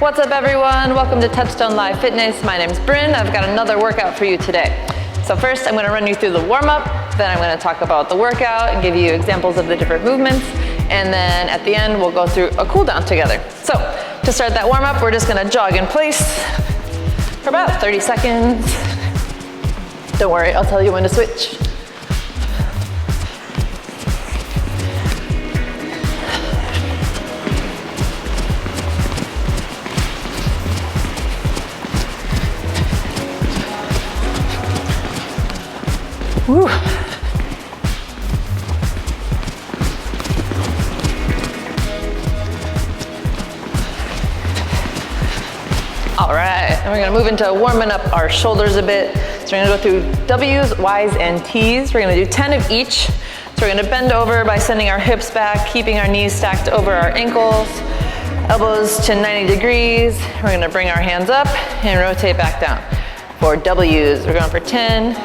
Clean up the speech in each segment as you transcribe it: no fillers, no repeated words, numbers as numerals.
What's up everyone? Welcome to Touchstone Live Fitness. My name's Brynn. I've got another workout for you today. So first I'm going to run you through the warm-up, then I'm going to talk about the workout and give you examples of the different movements, and then at the end we'll go through a cool down together. So to start that warm-up, we're just going to jog in place for about 30 seconds. Don't worry, I'll tell you when to switch. Woo. All right, and we're gonna move into warming up our shoulders a bit. So we're gonna go through W's, Y's, and T's. We're gonna do 10 of each. So we're gonna bend over by sending our hips back, keeping our knees stacked over our ankles, elbows to 90 degrees. We're gonna bring our hands up and rotate back down. For W's, we're going for 10.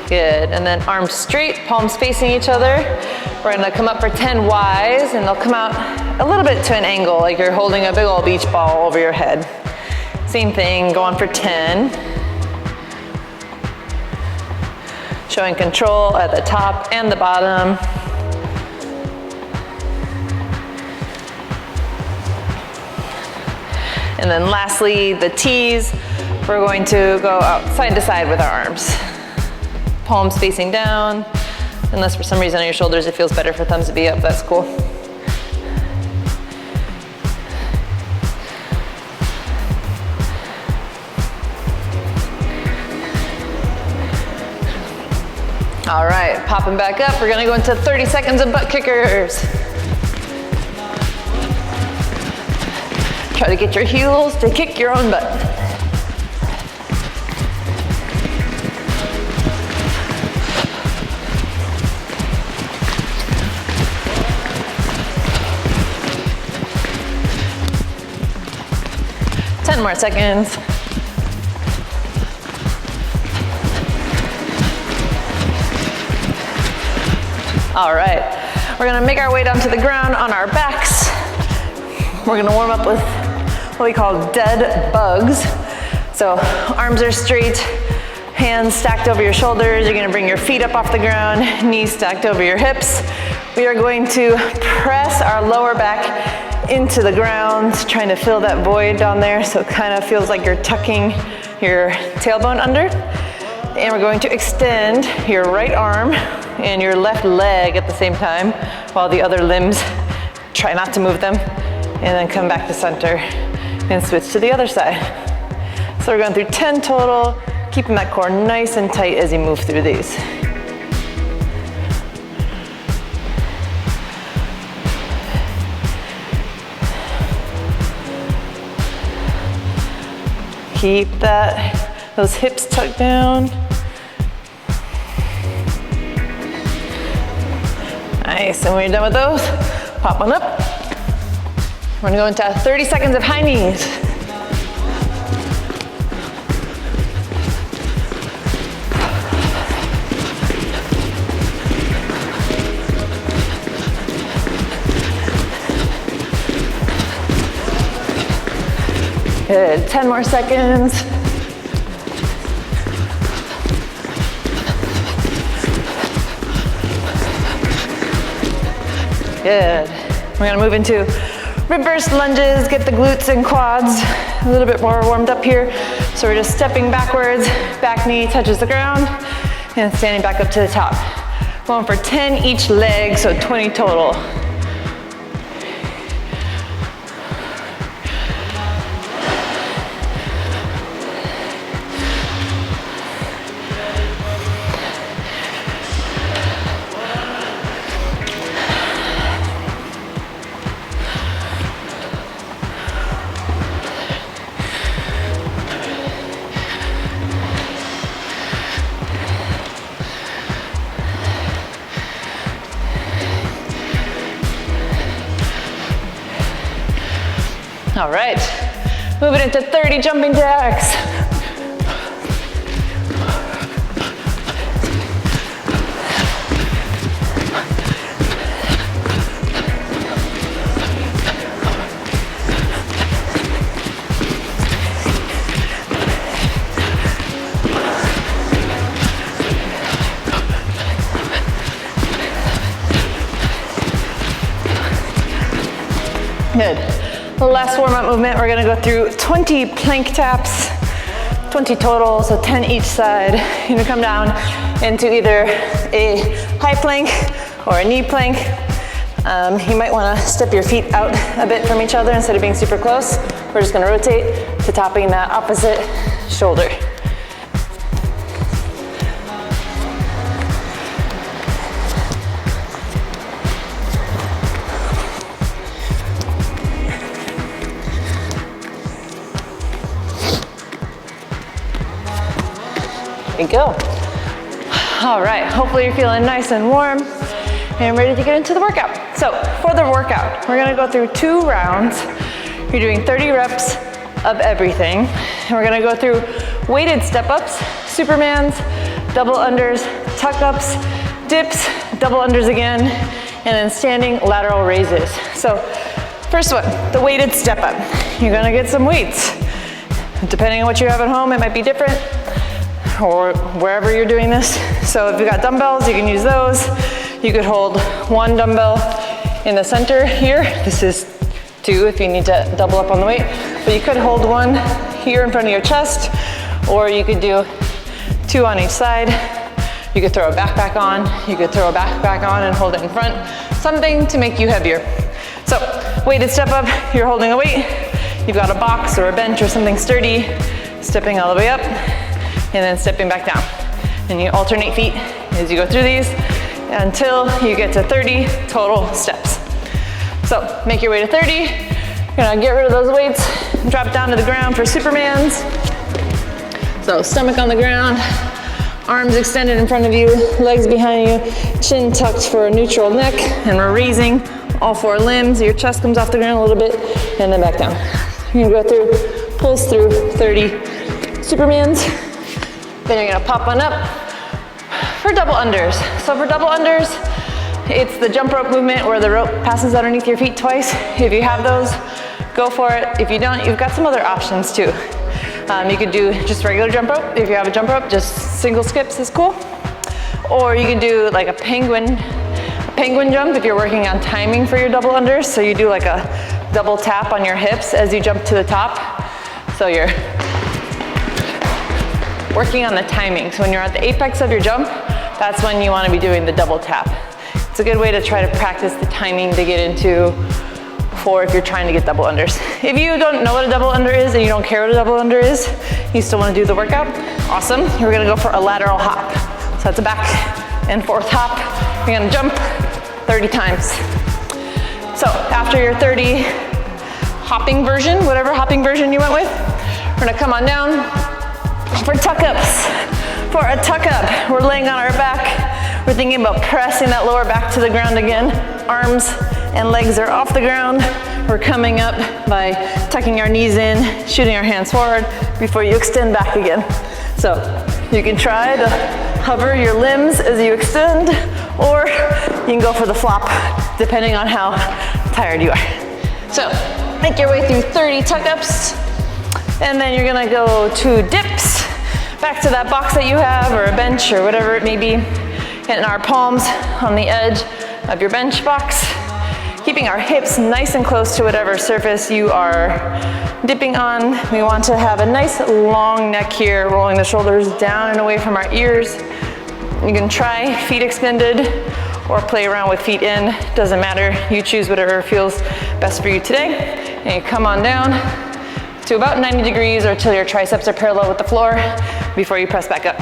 Good, and then arms straight, palms facing each other. We're gonna come up for 10 Ys, and they'll come out a little bit to an angle, like you're holding a big old beach ball over your head. Same thing, go on for 10. Showing control at the top and the bottom. And then lastly, the T's, we're going to go out side to side with our arms. Palms facing down, unless for some reason on your shoulders it feels better for thumbs to be up, that's cool. All right, popping back up, we're gonna go into 30 seconds of butt kickers. Try to get your heels to kick your own butt. More seconds. All right, we're gonna make our way down to the ground on our backs. We're gonna warm up with what we call dead bugs. So arms are straight, hands stacked over your shoulders. You're gonna bring your feet up off the ground, knees stacked over your hips. We are going to press our lower back into the ground, trying to fill that void down there, so it kind of feels like you're tucking your tailbone under. And we're going to extend your right arm and your left leg at the same time, while the other limbs, try not to move them, and then come back to center and switch to the other side. So we're going through 10 total, keeping that core nice and tight as you move through these. Keep those hips tucked down. Nice, and when you're done with those, pop one up. We're gonna go into 30 seconds of high knees. Good, 10 more seconds. Good. We're gonna move into reverse lunges, get the glutes and quads a little bit more warmed up here. So we're just stepping backwards, back knee touches the ground, and standing back up to the top. Going for 10 each leg, so 20 total. All right, moving into 30 jumping jacks. Good. The last warm-up movement, we're gonna go through 20 plank taps, 20 total, so 10 each side. You're gonna come down into either a high plank or a knee plank. You might wanna step your feet out a bit from each other instead of being super close. We're just gonna rotate to tapping that opposite shoulder. There you go. All right, hopefully you're feeling nice and warm and ready to get into the workout. So for the workout, we're gonna go through 2 rounds. You're doing 30 reps of everything. And we're gonna go through weighted step-ups, Supermans, double unders, tuck-ups, dips, double unders again, and then standing lateral raises. So first one, the weighted step-up. You're gonna get some weights. Depending on what you have at home, it might be different, or wherever you're doing this. So if you've got dumbbells, you can use those. You could hold 1 dumbbell in the center here. This is 2 if you need to double up on the weight. But you could hold 1 here in front of your chest, or you could do 2 on each side. You could throw a backpack on. You could throw a backpack on and hold it in front. Something to make you heavier. So weighted step up, you're holding a weight. You've got a box or a bench or something sturdy, stepping all the way up, and then stepping back down. And you alternate feet as you go through these until you get to 30 total steps. So make your way to 30. You're gonna get rid of those weights, drop down to the ground for Supermans. So stomach on the ground, arms extended in front of you, legs behind you, chin tucked for a neutral neck, and we're raising all 4 limbs. Your chest comes off the ground a little bit, and then back down. You're gonna go through, pulse through 30 Supermans. Then you're gonna pop one up for double unders. So for double unders, it's the jump rope movement where the rope passes underneath your feet twice. If you have those, go for it. If you don't, you've got some other options too. You could do just regular jump rope. If you have a jump rope, just single skips is cool. Or you can do like a penguin jump if you're working on timing for your double unders. So you do like a double tap on your hips as you jump to the top. So you're working on the timing. So when you're at the apex of your jump, that's when you want to be doing the double tap. It's a good way to try to practice the timing to get into for if you're trying to get double unders. If you don't know what a double under is and you don't care what a double under is, you still want to do the workout, awesome. You're going to go for a lateral hop. So that's a back and forth hop. You're going to jump 30 times. So after your 30 hopping version, whatever hopping version you went with, we're going to come on down for tuck-ups. For a tuck-up, we're laying on our back. We're thinking about pressing that lower back to the ground again. Arms and legs are off the ground. We're coming up by tucking our knees in, shooting our hands forward before you extend back again. So you can try to hover your limbs as you extend, or you can go for the flop, depending on how tired you are. So make your way through 30 tuck-ups, and then you're gonna go to dips. Back to that box that you have, or a bench, or whatever it may be. Getting our palms on the edge of your bench box. Keeping our hips nice and close to whatever surface you are dipping on. We want to have a nice long neck here, rolling the shoulders down and away from our ears. You can try feet extended or play around with feet in. Doesn't matter, you choose whatever feels best for you today. And you come on down to about 90 degrees or till your triceps are parallel with the floor before you press back up.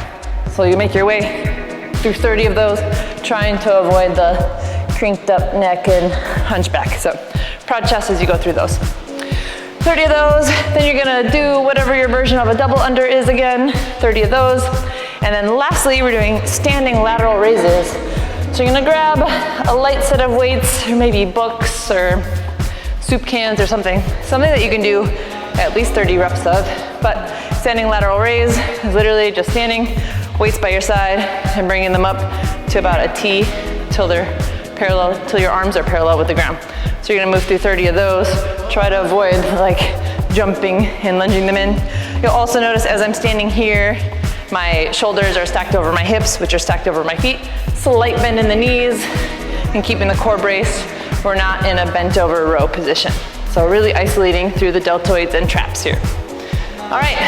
So you make your way through 30 of those, trying to avoid the crinked up neck and hunchback. So proud chest as you go through those. 30 of those, then you're gonna do whatever your version of a double under is again, 30 of those. And then lastly, we're doing standing lateral raises. So you're gonna grab a light set of weights, or maybe books or soup cans or something that you can do at least 30 reps of. But standing lateral raise is literally just standing, weights by your side, and bringing them up to about a T till they're parallel, till your arms are parallel with the ground. So you're gonna move through 30 of those. Try to avoid like jumping and lunging them in. You'll also notice as I'm standing here, my shoulders are stacked over my hips, which are stacked over my feet. Slight bend in the knees and keeping the core braced. We're not in a bent over row position. So really isolating through the deltoids and traps here. All right,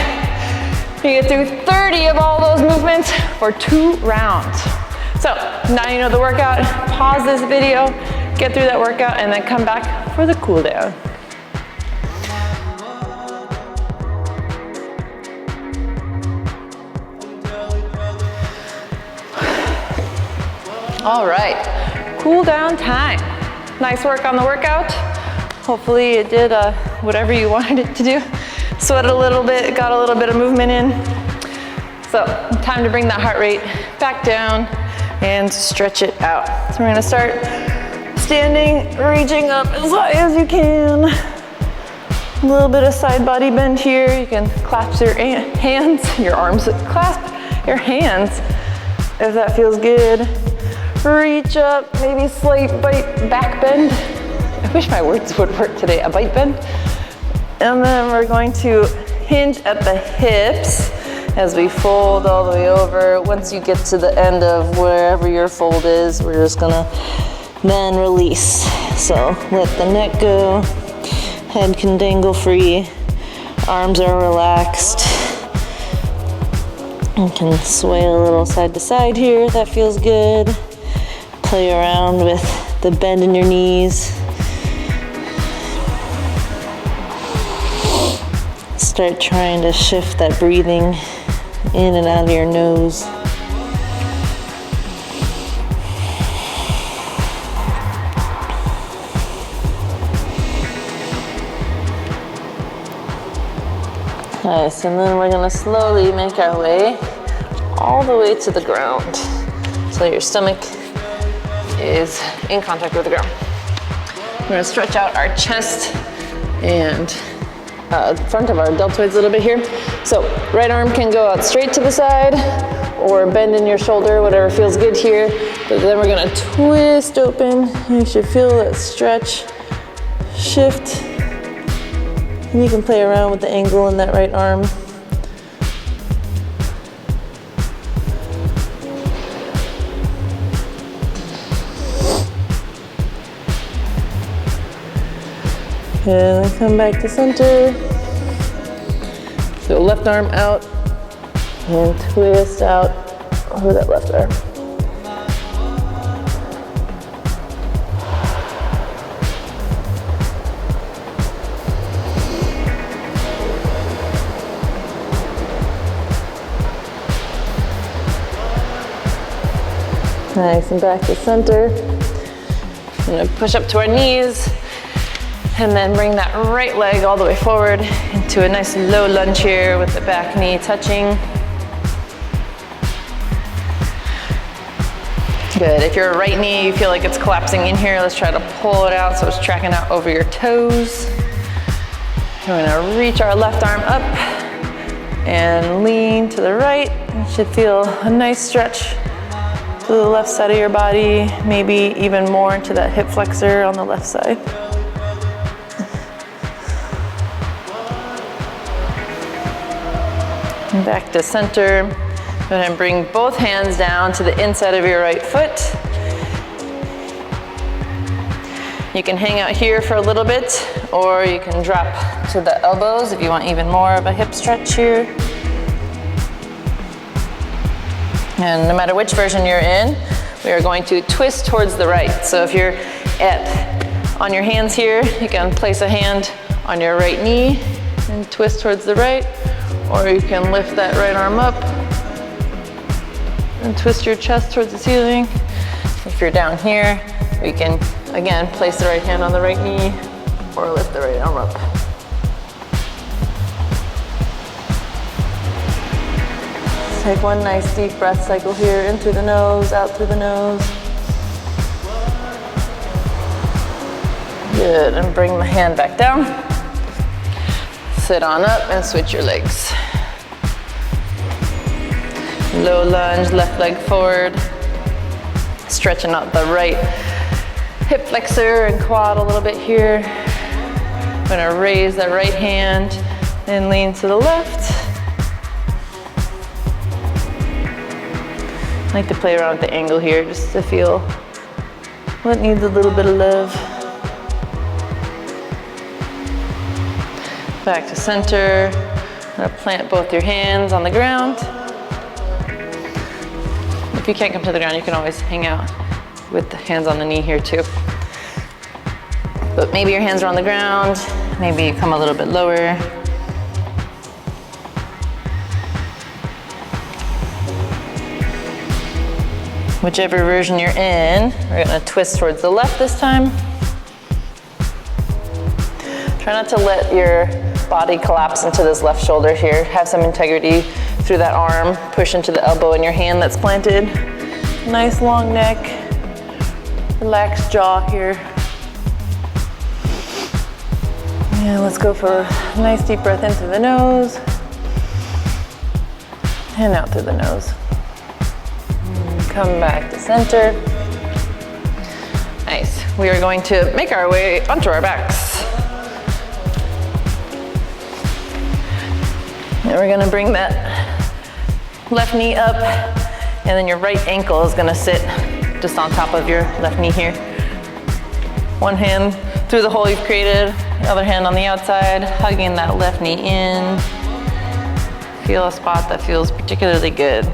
you get through 30 of all those movements for 2 rounds. So now you know the workout, pause this video, get through that workout, and then come back for the cool down. All right, cool down time. Nice work on the workout. Hopefully it did whatever you wanted it to do. Sweated a little bit, got a little bit of movement in. So time to bring that heart rate back down and stretch it out. So we're gonna start standing, reaching up as high as you can. A little bit of side body bend here. You can clasp your hands, your arms, clasp your hands if that feels good. Reach up, maybe slight back bend. I wish my words would work today, a bite bend. And then we're going to hinge at the hips as we fold all the way over. Once you get to the end of wherever your fold is, we're just gonna then release. So let the neck go, head can dangle free, arms are relaxed. You can sway a little side to side here, that feels good. Play around with the bend in your knees. Start trying to shift that breathing in and out of your nose. Nice, and then we're gonna slowly make our way all the way to the ground. So your stomach is in contact with the ground. We're gonna stretch out our chest and front of our deltoids a little bit here. So right arm can go out straight to the side or bend in your shoulder, whatever feels good here. But then we're gonna twist open. You should feel that stretch, shift. And you can play around with the angle in that right arm. And then come back to center. So left arm out and twist out over that left arm. Nice, and back to center. I'm gonna push up to our knees. And then bring that right leg all the way forward into a nice low lunge here with the back knee touching. Good, if your right knee, you feel like it's collapsing in here, let's try to pull it out so it's tracking out over your toes. We're gonna reach our left arm up and lean to the right. You should feel a nice stretch to the left side of your body, maybe even more into that hip flexor on the left side. Back to center. Go ahead and bring both hands down to the inside of your right foot. You can hang out here for a little bit, or you can drop to the elbows if you want even more of a hip stretch here. And no matter which version you're in, we are going to twist towards the right. So if you're on your hands here, you can place a hand on your right knee and twist towards the right. Or you can lift that right arm up and twist your chest towards the ceiling. If you're down here, we can, again, place the right hand on the right knee or lift the right arm up. Take one nice deep breath cycle here, in through the nose, out through the nose. Good, and bring the hand back down. Sit on up and switch your legs. Low lunge, left leg forward. Stretching out the right hip flexor and quad a little bit here. I'm gonna raise that right hand and lean to the left. I like to play around with the angle here just to feel what needs a little bit of love. Back to center. Now plant both your hands on the ground. If you can't come to the ground, you can always hang out with the hands on the knee here too. But maybe your hands are on the ground, maybe you come a little bit lower. Whichever version you're in, we're gonna twist towards the left this time. Try not to let your body collapse into this left shoulder here. Have some integrity through that arm. Push into the elbow in your hand that's planted. Nice long neck. Relaxed jaw here. And let's go for a nice deep breath in through the nose. And out through the nose. Come back to center. Nice. We are going to make our way onto our backs. And we're gonna bring that left knee up, and then your right ankle is gonna sit just on top of your left knee here. One hand through the hole you've created, the other hand on the outside, hugging that left knee in. Feel a spot that feels particularly good.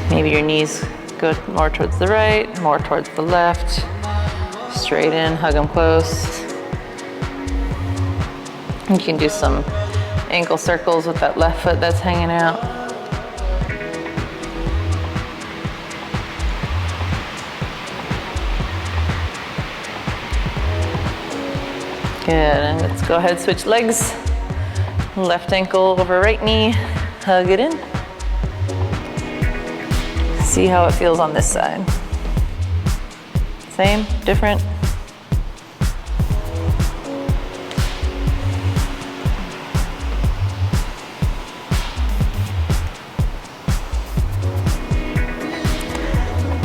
Maybe your knees go more towards the right, more towards the left. Straight in, hug them close. You can do some ankle circles with that left foot that's hanging out. Good, and let's go ahead, switch legs. Left ankle over right knee, hug it in. See how it feels on this side. Same, different.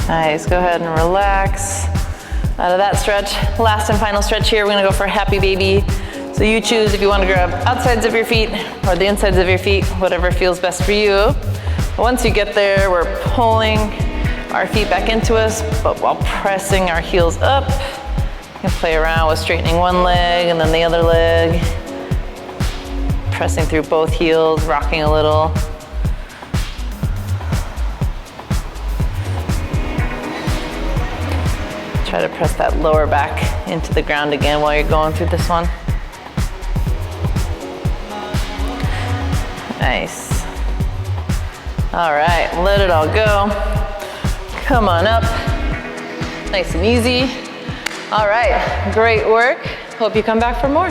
Nice, go ahead and relax. Out of that stretch, last and final stretch here, we're gonna go for a happy baby. So you choose if you wanna grab outsides of your feet or the insides of your feet, whatever feels best for you. Once you get there, we're pulling our feet back into us, but while pressing our heels up. You can play around with straightening one leg and then the other leg. Pressing through both heels, rocking a little. Try to press that lower back into the ground again while you're going through this one. Nice. All right, let it all go. Come on up, nice and easy. All right, great work. Hope you come back for more.